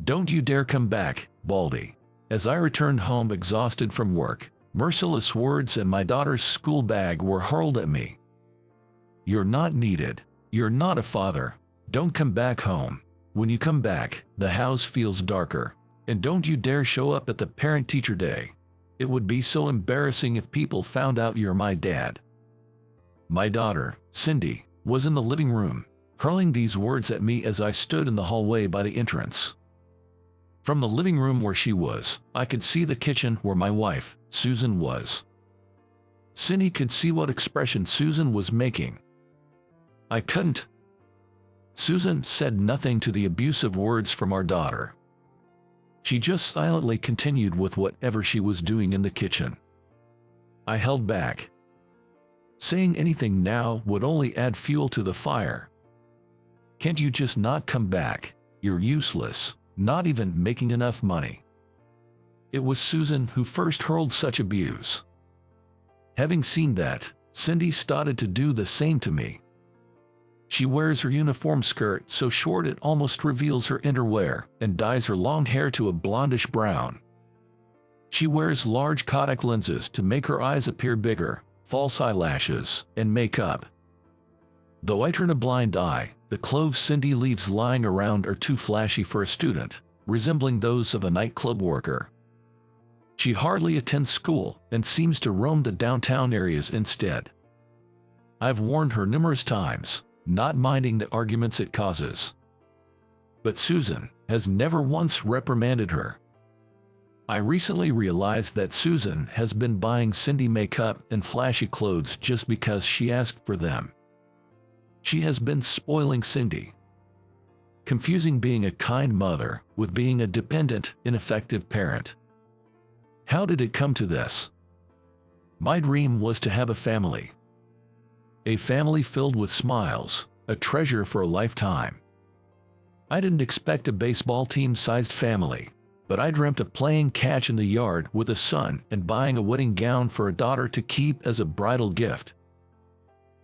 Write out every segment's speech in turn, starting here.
Don't you dare come back, Baldy. As I returned home exhausted from work, merciless words and my daughter's school bag were hurled at me. You're not needed. You're not a father. Don't come back home. When you come back, the house feels darker. And don't you dare show up at the parent-teacher day. It would be so embarrassing if people found out you're my dad. My daughter, Cindy, was in the living room, hurling these words at me as I stood in the hallway by the entrance. From the living room where she was, I could see the kitchen where my wife, Susan, was. Cindy could see what expression Susan was making. I couldn't. Susan said nothing to the abusive words from our daughter. She just silently continued with whatever she was doing in the kitchen. I held back. Saying anything now would only add fuel to the fire. Can't you just not come back? You're useless, not even making enough money. It was Susan who first hurled such abuse. Having seen that, Cindy started to do the same to me. She wears her uniform skirt so short it almost reveals her underwear and dyes her long hair to a blondish brown. She wears large contact lenses to make her eyes appear bigger, false eyelashes, and makeup. Though I turn a blind eye, the clothes Cindy leaves lying around are too flashy for a student, resembling those of a nightclub worker. She hardly attends school and seems to roam the downtown areas instead. I've warned her numerous times, not minding the arguments it causes. But Susan has never once reprimanded her. I recently realized that Susan has been buying Cindy makeup and flashy clothes just because she asked for them. She has been spoiling Cindy, confusing being a kind mother with being a dependent, ineffective parent. How did it come to this? My dream was to have a family. A family filled with smiles, a treasure for a lifetime. I didn't expect a baseball team-sized family, but I dreamt of playing catch in the yard with a son and buying a wedding gown for a daughter to keep as a bridal gift.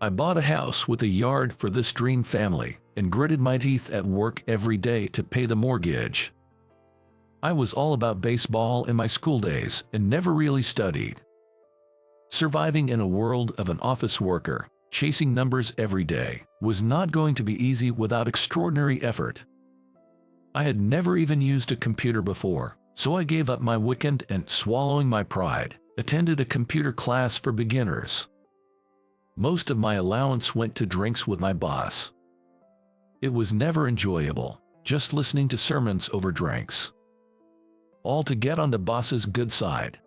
I bought a house with a yard for this dream family and gritted my teeth at work every day to pay the mortgage. I was all about baseball in my school days and never really studied. Surviving in a world of an office worker, chasing numbers every day, was not going to be easy without extraordinary effort. I had never even used a computer before, so I gave up my weekend and, swallowing my pride, attended a computer class for beginners. Most of my allowance went to drinks with my boss. It was never enjoyable, just listening to sermons over drinks. All to get on the boss's good side.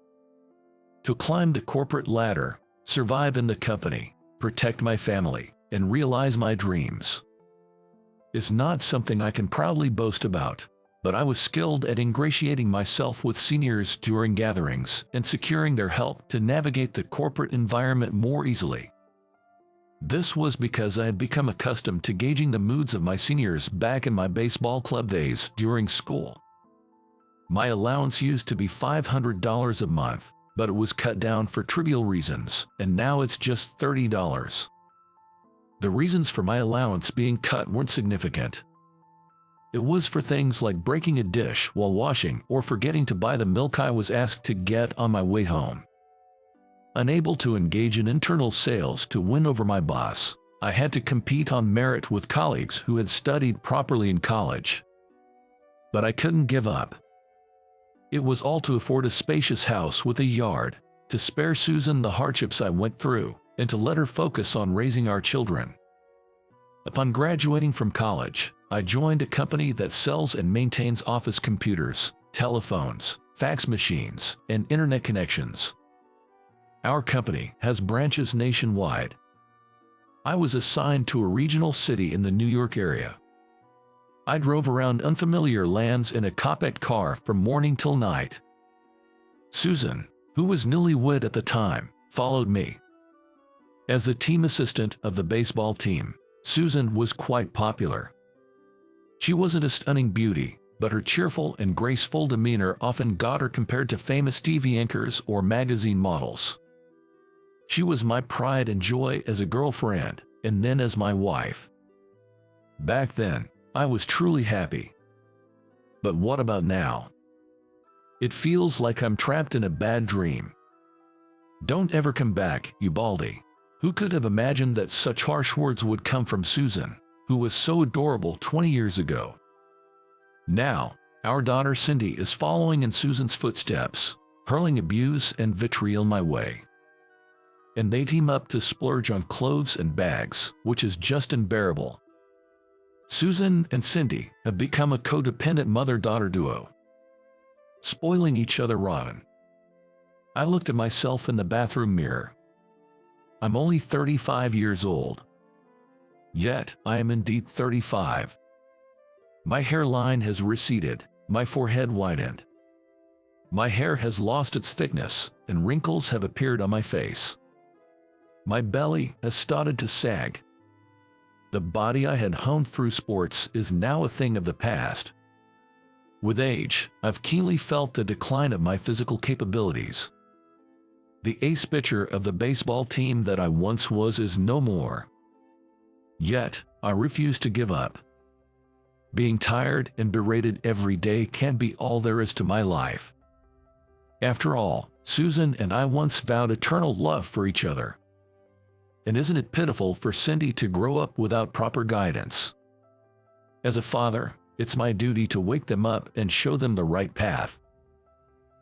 To climb the corporate ladder, survive in the company, protect my family, and realize my dreams. It's not something I can proudly boast about, but I was skilled at ingratiating myself with seniors during gatherings and securing their help to navigate the corporate environment more easily. This was because I had become accustomed to gauging the moods of my seniors back in my baseball club days during school. My allowance used to be $500 a month, but it was cut down for trivial reasons, and now it's just $30. The reasons for my allowance being cut weren't significant. It was for things like breaking a dish while washing or forgetting to buy the milk I was asked to get on my way home. Unable to engage in internal sales to win over my boss, I had to compete on merit with colleagues who had studied properly in college. But I couldn't give up. It was all to afford a spacious house with a yard, to spare Susan the hardships I went through, and to let her focus on raising our children. Upon graduating from college, I joined a company that sells and maintains office computers, telephones, fax machines, and internet connections. Our company has branches nationwide. I was assigned to a regional city in the New York area. I drove around unfamiliar lands in a compact car from morning till night. Susan, who was newlywed at the time, followed me. As the team assistant of the baseball team, Susan was quite popular. She wasn't a stunning beauty, but her cheerful and graceful demeanor often got her compared to famous TV anchors or magazine models. She was my pride and joy as a girlfriend, and then as my wife. Back then, I was truly happy. But what about now? It feels like I'm trapped in a bad dream. Don't ever come back, you Baldy. Who could have imagined that such harsh words would come from Susan, who was so adorable 20 years ago? Now, our daughter Cindy is following in Susan's footsteps, hurling abuse and vitriol my way. And they team up to splurge on clothes and bags, which is just unbearable. Susan and Cindy have become a codependent mother-daughter duo, spoiling each other rotten. I looked at myself in the bathroom mirror. I'm only 35 years old. Yet, I am indeed 35. My hairline has receded, my forehead widened. My hair has lost its thickness, and wrinkles have appeared on my face. My belly has started to sag. The body I had honed through sports is now a thing of the past. With age, I've keenly felt the decline of my physical capabilities. The ace pitcher of the baseball team that I once was is no more. Yet, I refuse to give up. Being tired and berated every day can't be all there is to my life. After all, Susan and I once vowed eternal love for each other. And isn't it pitiful for Cindy to grow up without proper guidance? As a father, it's my duty to wake them up and show them the right path.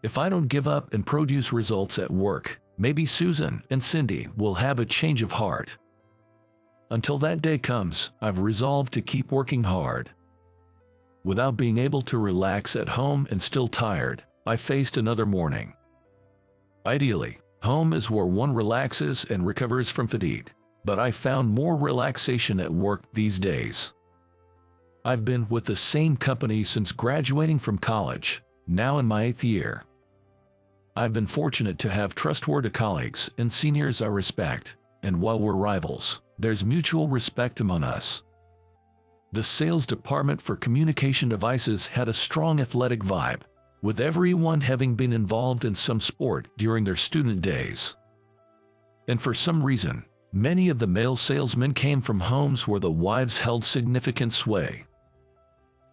If I don't give up and produce results at work, maybe Susan and Cindy will have a change of heart. Until that day comes, I've resolved to keep working hard. Without being able to relax at home and still tired, I faced another morning. Ideally, home is where one relaxes and recovers from fatigue, but I found more relaxation at work these days. I've been with the same company since graduating from college, now in my 8th year. I've been fortunate to have trustworthy colleagues and seniors I respect, and while we're rivals, there's mutual respect among us. The sales department for communication devices had a strong athletic vibe, with everyone having been involved in some sport during their student days. And for some reason, many of the male salesmen came from homes where the wives held significant sway.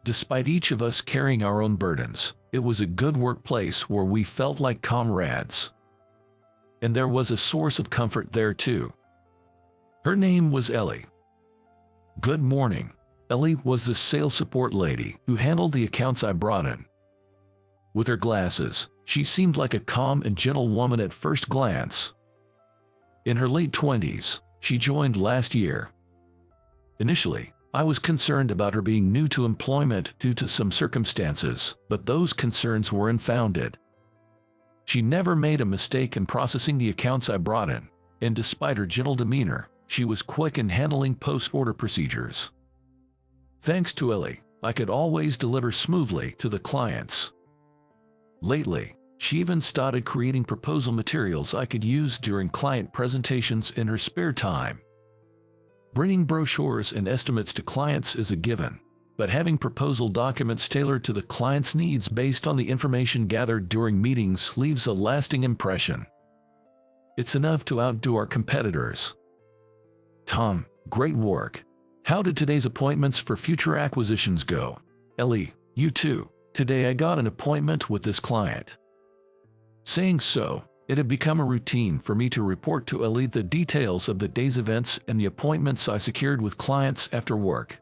Despite each of us carrying our own burdens, it was a good workplace where we felt like comrades. And there was a source of comfort there too. Her name was Ellie. Good morning. Ellie was the sales support lady who handled the accounts I brought in. With her glasses, she seemed like a calm and gentle woman at first glance. In her late 20s, she joined last year. Initially, I was concerned about her being new to employment due to some circumstances, but those concerns were unfounded. She never made a mistake in processing the accounts I brought in, and despite her gentle demeanor, she was quick in handling post-order procedures. Thanks to Ellie, I could always deliver smoothly to the clients. Lately, she even started creating proposal materials I could use during client presentations in her spare time. Bringing brochures and estimates to clients is a given, but having proposal documents tailored to the client's needs based on the information gathered during meetings leaves a lasting impression. It's enough to outdo our competitors. Tom, great work. How did today's appointments for future acquisitions go? Ellie, you too. Today I got an appointment with this client. Saying so, it had become a routine for me to report to Ellie the details of the day's events and the appointments I secured with clients after work.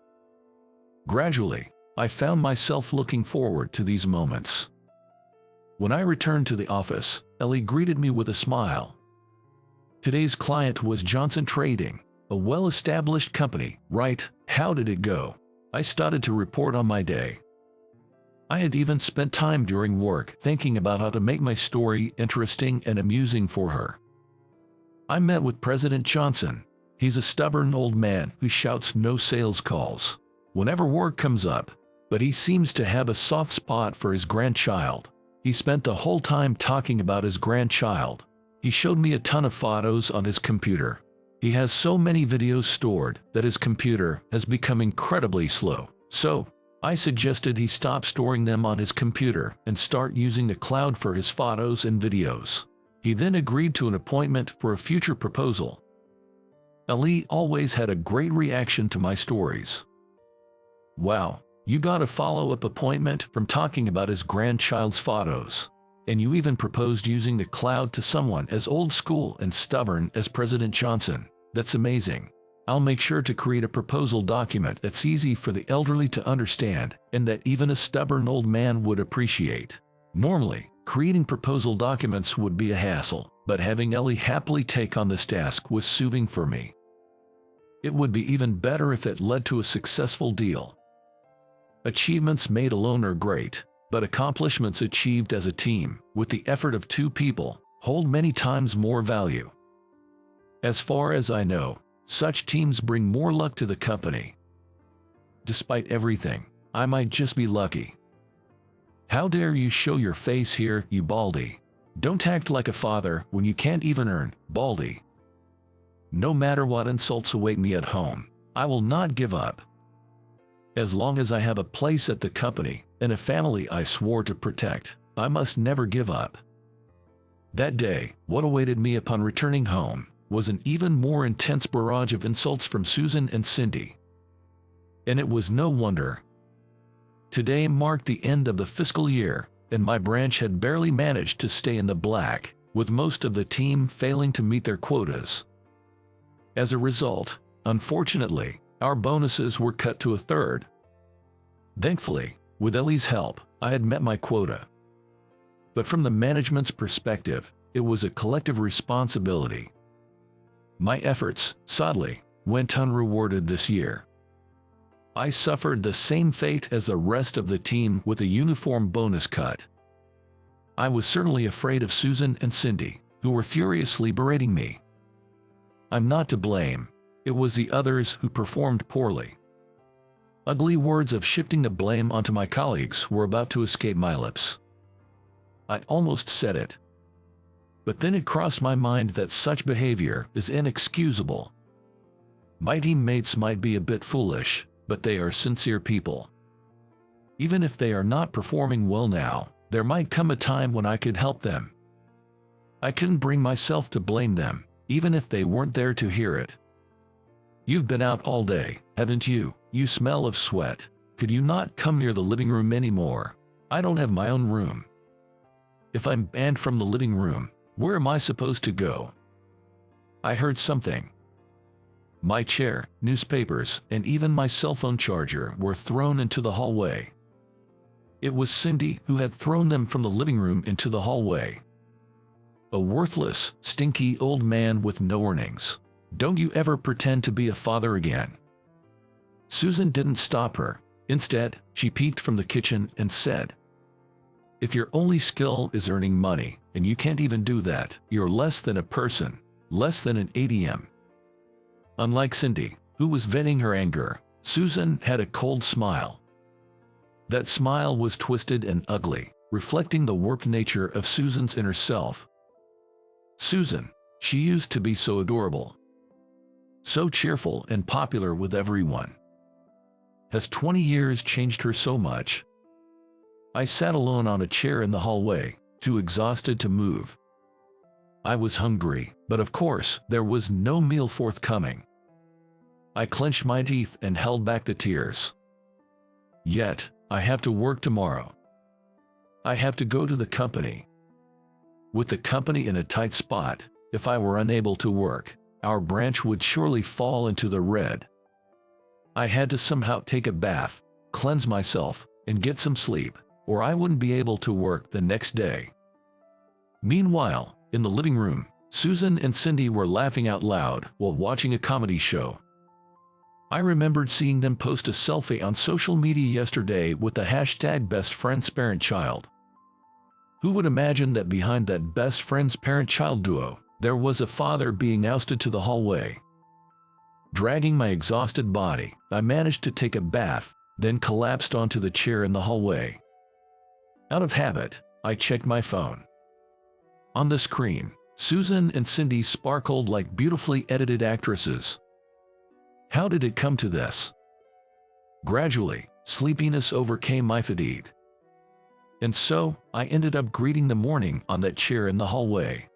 Gradually, I found myself looking forward to these moments. When I returned to the office, Ellie greeted me with a smile. Today's client was Johnson Trading, a well-established company, right? How did it go? I started to report on my day. I had even spent time during work thinking about how to make my story interesting and amusing for her. I met with President Johnson. He's a stubborn old man who shouts no sales calls whenever work comes up, but he seems to have a soft spot for his grandchild. He spent the whole time talking about his grandchild. He showed me a ton of photos on his computer. He has so many videos stored that his computer has become incredibly slow. So, I suggested he stop storing them on his computer and start using the cloud for his photos and videos. He then agreed to an appointment for a future proposal. Ellie always had a great reaction to my stories. Wow, You got a follow-up appointment from talking about his grandchild's photos. And you even proposed using the cloud to someone as old school and stubborn as President Johnson. That's amazing. I'll make sure to create a proposal document that's easy for the elderly to understand and that even a stubborn old man would appreciate. Normally, creating proposal documents would be a hassle, but having Ellie happily take on this task was soothing for me. It would be even better if it led to a successful deal. Achievements made alone are great, but accomplishments achieved as a team, with the effort of two people, hold many times more value. As far as I know, such teams bring more luck to the company. Despite everything, I might just be lucky. How dare you show your face here, you baldy. Don't act like a father when you can't even earn, baldy. No matter what insults await me at home, I will not give up. As long as I have a place at the company and a family I swore to protect, I must never give up. That day, what awaited me upon returning home was an even more intense barrage of insults from Susan and Cindy. And it was no wonder. Today marked the end of the fiscal year, and my branch had barely managed to stay in the black, with most of the team failing to meet their quotas. As a result, unfortunately, our bonuses were cut to a third. Thankfully, with Ellie's help, I had met my quota. But from the management's perspective, it was a collective responsibility. My efforts, sadly, went unrewarded this year. I suffered the same fate as the rest of the team with a uniform bonus cut. I was certainly afraid of Susan and Cindy, who were furiously berating me. I'm not to blame. It was the others who performed poorly. Ugly words of shifting the blame onto my colleagues were about to escape my lips. I almost said it. But then it crossed my mind that such behavior is inexcusable. My teammates might be a bit foolish, but they are sincere people. Even if they are not performing well now, there might come a time when I could help them. I couldn't bring myself to blame them, even if they weren't there to hear it. You've been out all day, haven't you? You smell of sweat. Could you not come near the living room anymore? I don't have my own room. If I'm banned from the living room, where am I supposed to go? I heard something. My chair, newspapers, and even my cell phone charger were thrown into the hallway. It was Cindy who had thrown them from the living room into the hallway. A worthless, stinky old man with no earnings. Don't you ever pretend to be a father again. Susan didn't stop her. Instead, she peeked from the kitchen and said, "If your only skill is earning money, and you can't even do that, you're less than a person, less than an ATM." Unlike Cindy, who was venting her anger, Susan had a cold smile. That smile was twisted and ugly, reflecting the warped nature of Susan's inner self. Susan, she used to be so adorable, so cheerful and popular with everyone. Has 20 years changed her so much? I sat alone on a chair in the hallway, too exhausted to move. I was hungry, but of course, there was no meal forthcoming. I clenched my teeth and held back the tears. Yet, I have to work tomorrow. I have to go to the company. With the company in a tight spot, if I were unable to work, our branch would surely fall into the red. I had to somehow take a bath, cleanse myself, and get some sleep, or I wouldn't be able to work the next day. Meanwhile, in the living room, Susan and Cindy were laughing out loud while watching a comedy show. I remembered seeing them post a selfie on social media yesterday with the hashtag #BestFriendsParentChild. Who would imagine that behind that best friends parent-child duo, there was a father being ousted to the hallway? Dragging my exhausted body, I managed to take a bath, then collapsed onto the chair in the hallway. Out of habit, I checked my phone. On the screen, Susan and Cindy sparkled like beautifully edited actresses. How did it come to this? Gradually, sleepiness overcame my fatigue. And so, I ended up greeting the morning on that chair in the hallway.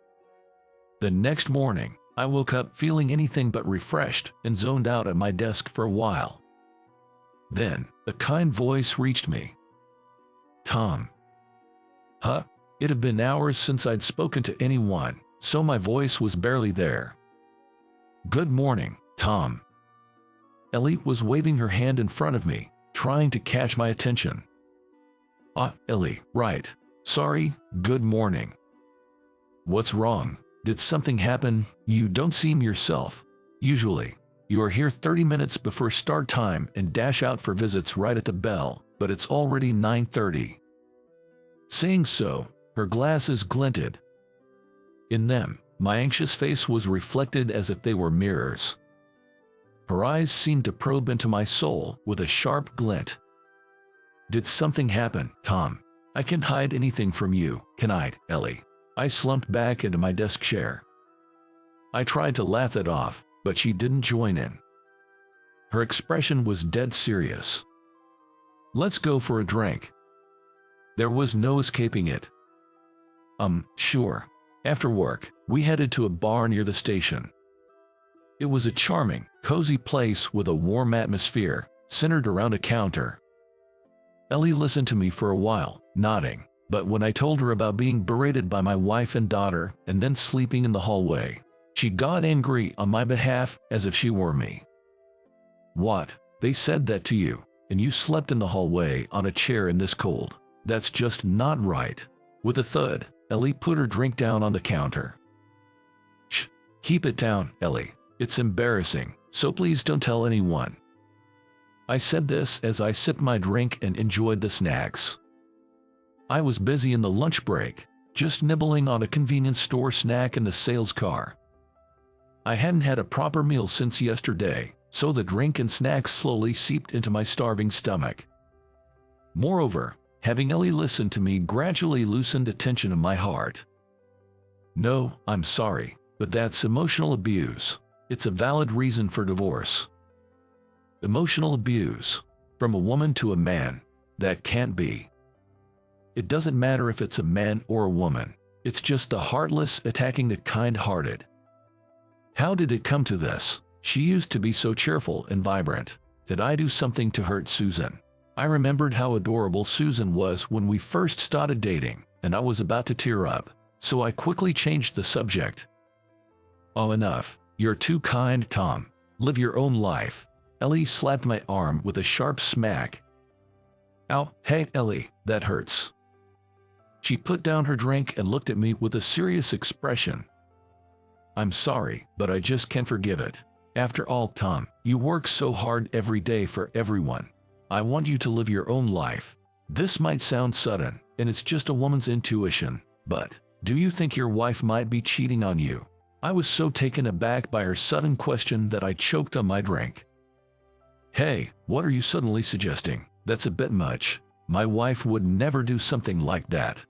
The next morning, I woke up feeling anything but refreshed and zoned out at my desk for a while. Then, A kind voice reached me. Tom. Huh? It had been hours since I'd spoken to anyone, so my voice was barely there. Good morning, Tom. Ellie was waving her hand in front of me, trying to catch my attention. Ah, Ellie, right. Sorry, good morning. What's wrong? Did something happen? You don't seem yourself. Usually, you are here 30 minutes before start time and dash out for visits right at the bell, but it's already 9:30. Saying so, her glasses glinted. In them, my anxious face was reflected as if they were mirrors. Her eyes seemed to probe into my soul with a sharp glint. Did something happen, Tom? I can't hide anything from you, can I, Ellie? I slumped back into my desk chair. I tried to laugh it off, but she didn't join in. Her expression was dead serious. Let's go for a drink. There was no escaping it. Sure. After work, we headed to a bar near the station. It was a charming, cozy place with a warm atmosphere, centered around a counter. Ellie listened to me for a while, nodding, but when I told her about being berated by my wife and daughter and then sleeping in the hallway, she got angry on my behalf as if she were me. What? They said that to you, and you slept in the hallway on a chair in this cold? That's just not right. With a thud, Ellie put her drink down on the counter. Shh, keep it down, Ellie. It's embarrassing, so please don't tell anyone. I said this as I sipped my drink and enjoyed the snacks. I was busy in the lunch break, just nibbling on a convenience store snack in the sales car. I hadn't had a proper meal since yesterday, so the drink and snacks slowly seeped into my starving stomach. Moreover, having Ellie listen to me gradually loosened the tension in my heart. No, I'm sorry, but that's emotional abuse. It's a valid reason for divorce. Emotional abuse, from a woman to a man, that can't be. It doesn't matter if it's a man or a woman, it's just the heartless attacking the kind-hearted. How did it come to this? She used to be so cheerful and vibrant. Did I do something to hurt Susan? I remembered how adorable Susan was when we first started dating, and I was about to tear up, so I quickly changed the subject. Oh, enough. You're too kind, Tom. Live your own life. Ellie slapped my arm with a sharp smack. Ow, hey, Ellie, that hurts. She put down her drink and looked at me with a serious expression. I'm sorry, but I just can't forgive it. After all, Tom, you work so hard every day for everyone. I want you to live your own life. This might sound sudden, and it's just a woman's intuition, but do you think your wife might be cheating on you? I was so taken aback by her sudden question that I choked on my drink. Hey, what are you suddenly suggesting? That's a bit much. My wife would never do something like that.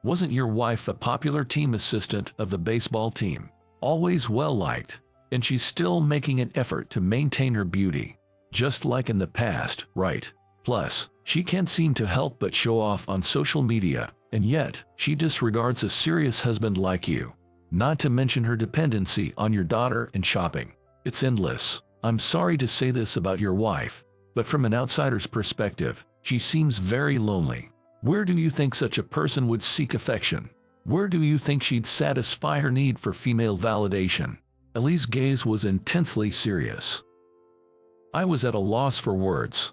Wasn't your wife a popular team assistant of the baseball team? Always well-liked, and she's still making an effort to maintain her beauty. Just like in the past, right? Plus, she can't seem to help but show off on social media, and yet, she disregards a serious husband like you. Not to mention her dependency on your daughter and shopping. It's endless. I'm sorry to say this about your wife, but from an outsider's perspective, she seems very lonely. Where do you think such a person would seek affection? Where do you think she'd satisfy her need for female validation? Ellie's gaze was intensely serious. I was at a loss for words.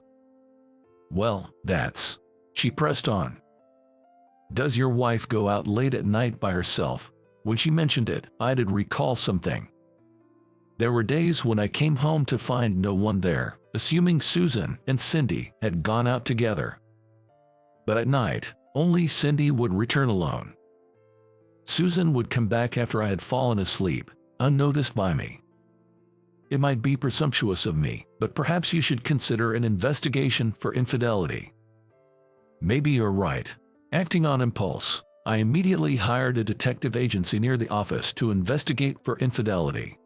Well, that's... She pressed on. Does your wife go out late at night by herself? When she mentioned it, I did recall something. There were days when I came home to find no one there, assuming Susan and Cindy had gone out together. But at night, only Cindy would return alone. Susan would come back after I had fallen asleep, unnoticed by me. It might be presumptuous of me, but perhaps you should consider an investigation for infidelity. Maybe you're right. Acting on impulse, I immediately hired a detective agency near the office to investigate for infidelity.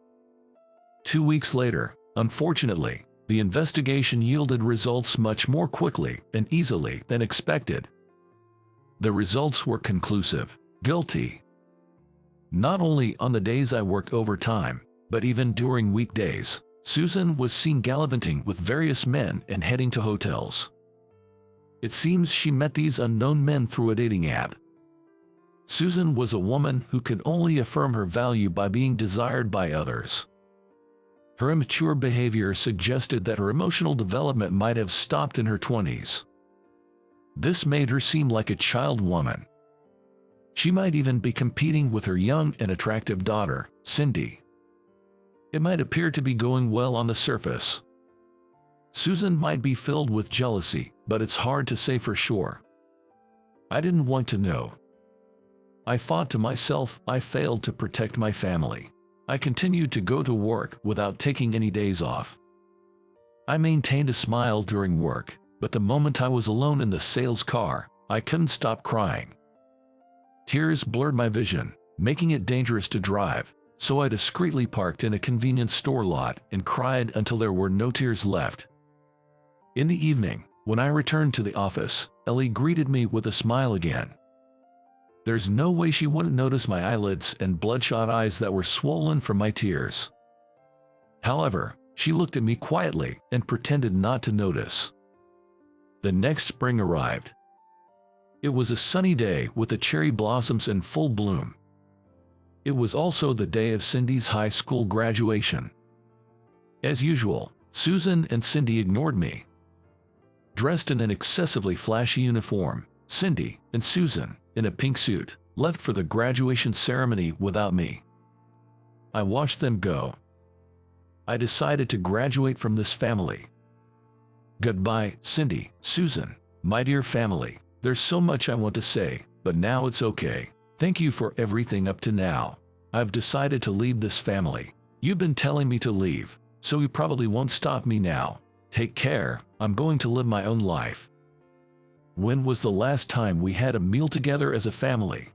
2 weeks later, unfortunately, the investigation yielded results much more quickly and easily than expected. The results were conclusive: guilty. Not only on the days I worked overtime, but even during weekdays, Susan was seen gallivanting with various men and heading to hotels. It seems she met these unknown men through a dating app. Susan was a woman who could only affirm her value by being desired by others. Her immature behavior suggested that her emotional development might have stopped in her 20s. This made her seem like a child woman. She might even be competing with her young and attractive daughter, Cindy. It might appear to be going well on the surface. Susan might be filled with jealousy, but it's hard to say for sure. I didn't want to know. I thought to myself, I failed to protect my family. I continued to go to work without taking any days off. I maintained a smile during work, but the moment I was alone in the sales car, I couldn't stop crying. Tears blurred my vision, making it dangerous to drive, so I discreetly parked in a convenience store lot and cried until there were no tears left. In the evening, when I returned to the office, Ellie greeted me with a smile again. There's no way she wouldn't notice my eyelids and bloodshot eyes that were swollen from my tears. However, she looked at me quietly and pretended not to notice. The next spring arrived. It was a sunny day with the cherry blossoms in full bloom. It was also the day of Cindy's high school graduation. As usual, Susan and Cindy ignored me. Dressed in an excessively flashy uniform, Cindy and Susan, in a pink suit, left for the graduation ceremony without me. I watched them go. I decided to graduate from this family. Goodbye, Cindy, Susan, my dear family. There's so much I want to say, but now it's okay. Thank you for everything up to now. I've decided to leave this family. You've been telling me to leave, so you probably won't stop me now. Take care, I'm going to live my own life. When was the last time we had a meal together as a family?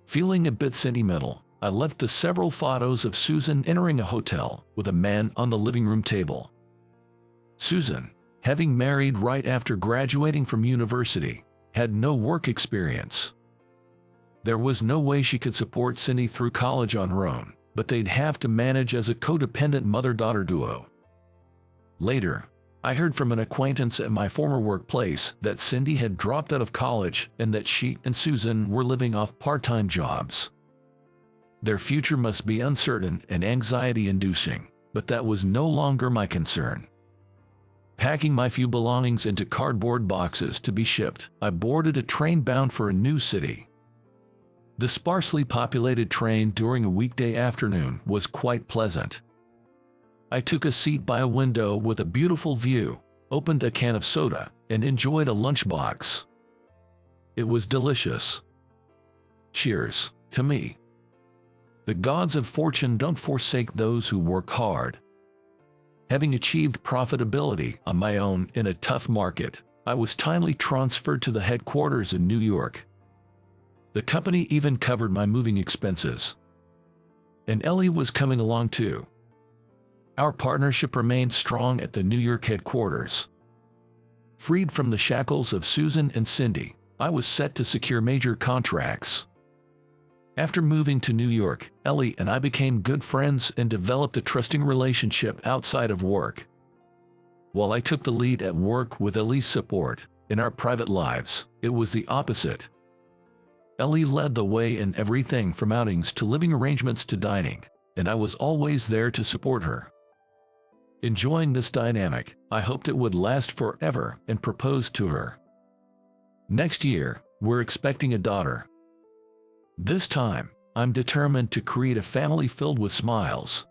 Feeling a bit sentimental, I left the several photos of Susan entering a hotel with a man on the living room table. Susan, having married right after graduating from university, had no work experience. There was no way she could support Cindy through college on her own, but they'd have to manage as a codependent mother-daughter duo. Later, I heard from an acquaintance at my former workplace that Cindy had dropped out of college and that she and Susan were living off part-time jobs. Their future must be uncertain and anxiety-inducing, but that was no longer my concern. Packing my few belongings into cardboard boxes to be shipped, I boarded a train bound for a new city. The sparsely populated train during a weekday afternoon was quite pleasant. I took a seat by a window with a beautiful view, opened a can of soda, and enjoyed a lunchbox. It was delicious. Cheers, to me. The gods of fortune don't forsake those who work hard. Having achieved profitability on my own in a tough market, I was timely transferred to the headquarters in New York. The company even covered my moving expenses. And Ellie was coming along too. Our partnership remained strong at the New York headquarters. Freed from the shackles of Susan and Cindy, I was set to secure major contracts. After moving to New York, Ellie and I became good friends and developed a trusting relationship outside of work. While I took the lead at work with Ellie's support, in our private lives, it was the opposite. Ellie led the way in everything from outings to living arrangements to dining, and I was always there to support her. Enjoying this dynamic, I hoped it would last forever and proposed to her. Next year, we're expecting a daughter. This time, I'm determined to create a family filled with smiles,